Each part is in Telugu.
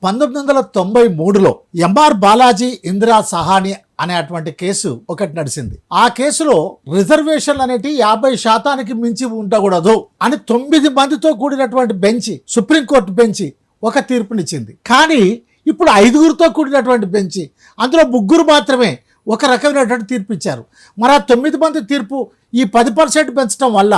1993లో ఎంఆర్ బాలాజీ ఇందిరా సహాని అనేటువంటి కేసు ఒకటి నడిచింది. ఆ కేసులో రిజర్వేషన్లు అనేటి 50% మించి ఉండకూడదు అని 9 మందితో కూడినటువంటి బెంచ్, సుప్రీంకోర్టు బెంచ్ ఒక తీర్పునిచ్చింది. కానీ ఇప్పుడు 5గురితో కూడినటువంటి బెంచ్, అందులో 3 మాత్రమే ఒక రకమైనటువంటి తీర్పు ఇచ్చారు. మరి ఆ 9 మంది తీర్పు ఈ 10% పెంచడం వల్ల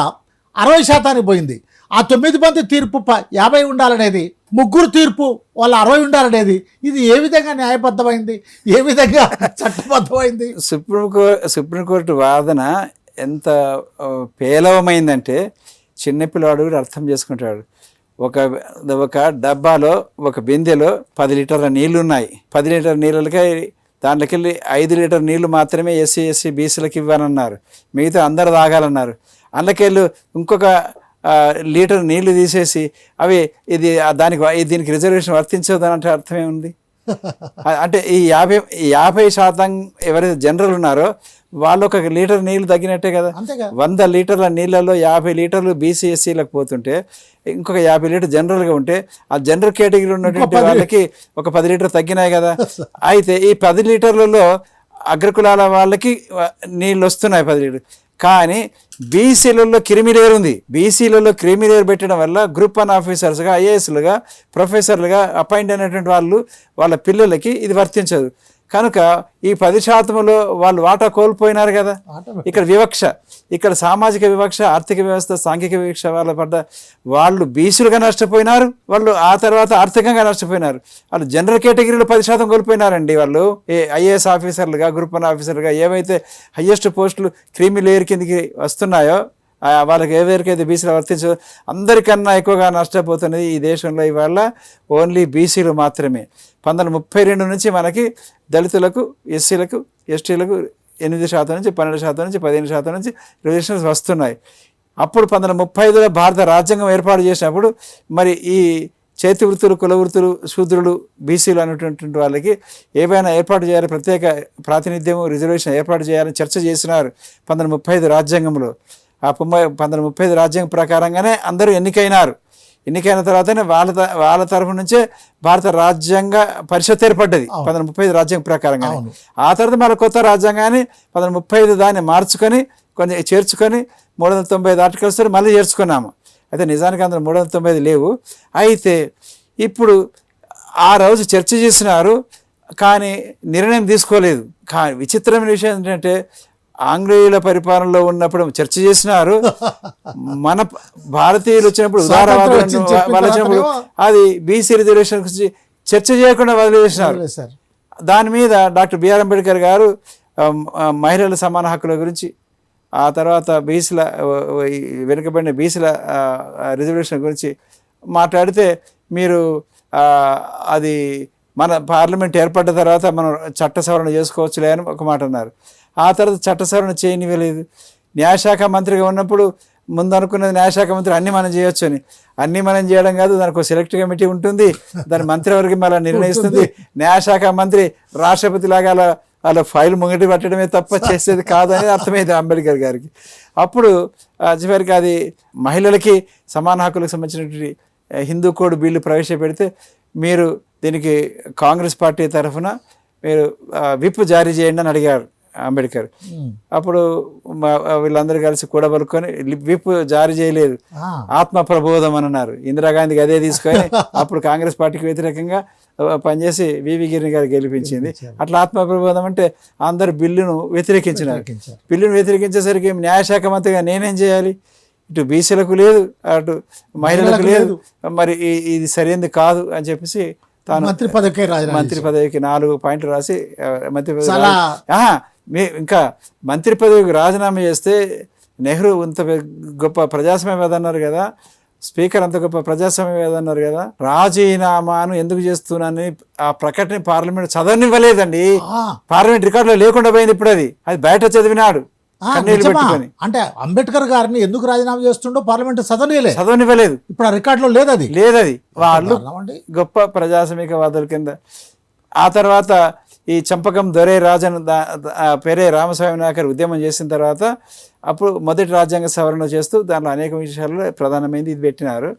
60% పోయింది. ఆ 9 మంది తీర్పు 50 ఉండాలనేది, 3 తీర్పు వాళ్ళ 60 ఉండాలనేది, ఇది ఏ విధంగా న్యాయబద్ధమైంది, ఏ విధంగా చట్టబద్ధమైంది? సుప్రీంకోర్టు వాదన ఎంత పేలవమైందంటే చిన్నపిల్లవాడు కూడా అర్థం చేసుకుంటాడు. ఒక డబ్బాలో, ఒక బిందెలో 10 లీటర్ల నీళ్లు ఉన్నాయి. 10 లీటర్ల నీళ్ళకి దాంట్లోకి వెళ్ళి 5 లీటర్ నీళ్లు మాత్రమే ఎస్సీ ఎస్సీ బీసీలకు ఇవ్వాలన్నారు, మిగతా అందరు తాగాలన్నారు. అందులోకెళ్ళి ఇంకొక లీటర్ నీళ్లు తీసేసి అవి దీనికి రిజర్వేషన్ వర్తించదు అంటే అర్థమే ఉంది. అంటే ఈ 50% ఎవరైతే జనరల్ ఉన్నారో వాళ్ళు ఒక లీటర్ నీళ్లు తగ్గినట్టే కదా. 100 లీటర్ల నీళ్ళలో 50 లీటర్లు బీసీ ఎస్సీలకు పోతుంటే ఇంకొక 50 లీటర్ జనరల్గా ఉంటే ఆ జనరల్ కేటగిరీ ఉన్నటువంటి వాళ్ళకి ఒక 10 లీటర్ తగ్గినాయి కదా. అయితే ఈ 10 లీటర్లలో అగ్రకులాల వాళ్ళకి నీళ్ళు వస్తున్నాయి 10 లీటర్. కానీ బీసీలలో క్రిమిలేయర్ ఉంది. బీసీలలో క్రిమిలేయర్ పెట్టడం వల్ల గ్రూప్ 1 ఆఫీసర్స్గా, ఐఏఎస్లుగా, ప్రొఫెసర్లుగా అపాయింట్ అయినటువంటి వాళ్ళ పిల్లలకి ఇది వర్తించదు. కనుక ఈ 10%లో వాళ్ళు వాటా కోల్పోయినారు కదా. ఇక్కడ వివక్ష, ఇక్కడ సామాజిక వివక్ష, ఆర్థిక వ్యవస్థ, సాంఘిక వివక్ష వాళ్ళ పడ్డ వాళ్ళు బీసీలుగా నష్టపోయినారు, వాళ్ళు ఆ తర్వాత ఆర్థికంగా నష్టపోయినారు. వాళ్ళు జనరల్ కేటగిరీలో 10% కోల్పోయినారండి. వాళ్ళు ఐఏఎస్ ఆఫీసర్లుగా, గ్రూప్ 1 ఆఫీసర్లుగా ఏవైతే హయ్యెస్ట్ పోస్టులు క్రీమీ లేయర్ కిందకి వస్తున్నాయో వాళ్ళకి ఎవరికైతే బీసీలు వర్తించదు అందరికన్నా ఎక్కువగా నష్టపోతున్నది ఈ దేశంలో ఇవాళ ఓన్లీ బీసీలు మాత్రమే. 1932 నుంచి మనకి దళితులకు, ఎస్సీలకు, ఎస్టీలకు 8% నుంచి 12% నుంచి 15% నుంచి రిజర్వేషన్స్ వస్తున్నాయి. అప్పుడు 1935లో భారత రాజ్యాంగం ఏర్పాటు చేసినప్పుడు మరి ఈ చేతి వృత్తులు, కుల వృత్తులు, శూద్రులు, బీసీలు అనేటువంటి వాళ్ళకి ఏవైనా ఏర్పాటు చేయాలి, ప్రత్యేక ప్రాతినిధ్యము, రిజర్వేషన్ ఏర్పాటు చేయాలని చర్చ చేసినారు 1935 రాజ్యాంగంలో. ఆ 1935 రాజ్యాంగం ప్రకారంగానే అందరూ ఎన్నికైనారు. ఎన్నికైన తర్వాతనే వాళ్ళ తరఫు నుంచే భారత రాజ్యాంగ పరిషత్ ఏర్పడ్డది 1935 రాజ్యాంగం ప్రకారంగా. ఆ తర్వాత మళ్ళీ కొత్త రాజ్యాంగాన్ని 1935 దాన్ని మార్చుకొని కొంచెం చేర్చుకొని 395 ఆర్టికల్స్ మళ్ళీ చేర్చుకున్నాము. అయితే నిజానికి అందులో 395 లేవు. అయితే ఇప్పుడు ఆ రోజు చర్చ చేసినారు కానీ నిర్ణయం తీసుకోలేదు. కానీ విచిత్రమైన విషయం ఏంటంటే ఆంగ్లేయుల పరిపాలనలో ఉన్నప్పుడు చర్చ చేసినారు, మన భారతీయులు వచ్చినప్పుడు, ఉదారవాదులు వాళ్ళు వచ్చినప్పుడు అది బీసీ రిజర్వేషన్ గురించి చర్చ చేయకుండా వదిలేసినారు. దాని మీద డాక్టర్ బిఆర్ అంబేద్కర్ గారు మహిళల సమాన హక్కుల గురించి, ఆ తర్వాత బీసీల వెనుకబడిన బీసీల రిజర్వేషన్ గురించి మాట్లాడితే మీరు అది మన పార్లమెంట్ ఏర్పడ్డ తర్వాత మనం చట్ట సవరణ చేసుకోవచ్చులే అని ఒక మాట అన్నారు. ఆ తర్వాత చట్ట సవరణ చేయనివ్వలేదు. న్యాయశాఖ మంత్రిగా ఉన్నప్పుడు ముందు అనుకున్నది న్యాయశాఖ మంత్రి అన్నీ మనం చేయొచ్చు అని. అన్నీ మనం చేయడం కాదు, దానికి ఒక సెలెక్ట్ కమిటీ ఉంటుంది, దాని మంత్రివర్గం అలా నిర్ణయిస్తుంది. న్యాయశాఖ మంత్రి రాష్ట్రపతి లాగా అలా ఫైల్ ముంగటి పట్టడమే తప్ప చేసేది కాదు అనేది అర్థమైంది అంబేద్కర్ గారికి. అప్పుడు చివరికి అది మహిళలకి సమాన హక్కులకు సంబంధించినటువంటి హిందూ కోడ్ బిల్లు ప్రవేశపెడితే మీరు దీనికి కాంగ్రెస్ పార్టీ తరఫున మీరు విప్ జారీ చేయండి అని అడిగారు అంబేద్కర్. అప్పుడు వీళ్ళందరూ కలిసి కూడబలుకొని విప్ జారీ చేయలేదు, ఆత్మ ప్రబోధం అని అన్నారు. ఇందిరాగాంధీకి అదే తీసుకొని అప్పుడు కాంగ్రెస్ పార్టీకి వ్యతిరేకంగా పనిచేసి వివి గిరిని గారు గెలిపించింది. అట్లా ఆత్మ ప్రబోధం అంటే అందరు బిల్లును వ్యతిరేకించినారు. బిల్లును వ్యతిరేకించేసరికి న్యాయశాఖ మంత్రిగా నేనేం చేయాలి? ఇటు బీసీలకు లేదు, అటు మహిళలకు లేదు, మరి ఇది సరైనది కాదు అని చెప్పేసి తాను మంత్రి పదవికి 4 పాయింట్లు రాసి మంత్రి పదవి ఇంకా మంత్రి పదవికి రాజీనామా చేస్తే నెహ్రూ ఇంత గొప్ప ప్రజాస్వామ్యవాది అన్నారు కదా, స్పీకర్ అంత గొప్ప ప్రజాస్వామ్యవాది అన్నారు కదా, రాజీనామాను ఎందుకు చేస్తున్నానని ఆ ప్రకటన పార్లమెంట్ చదవనివ్వలేదండి. పార్లమెంట్ రికార్డులో లేకుండా పోయింది. ఇప్పుడు అది బయట చదివినాడు. అంటే అంబేద్కర్ గారిని ఎందుకు రాజీనామా చేస్తుండో పార్లమెంట్ చదవనివ్వలేదు. ఇప్పుడు ఆ రికార్డులో లేదది. వాళ్ళు గొప్ప ప్రజాస్వామికవాదుల కింద. ఆ తర్వాత ఈ చంపకం దొరే రాజన్ పెరే రామస్వామి నాయకర్ ఉద్యమం చేసిన తర్వాత అప్పుడు మొదటి రాజ్యాంగ సవరణ చేస్తూ దాంట్లో అనేక విషయాల్లో ప్రధానమైనది ఇది పెట్టినారు.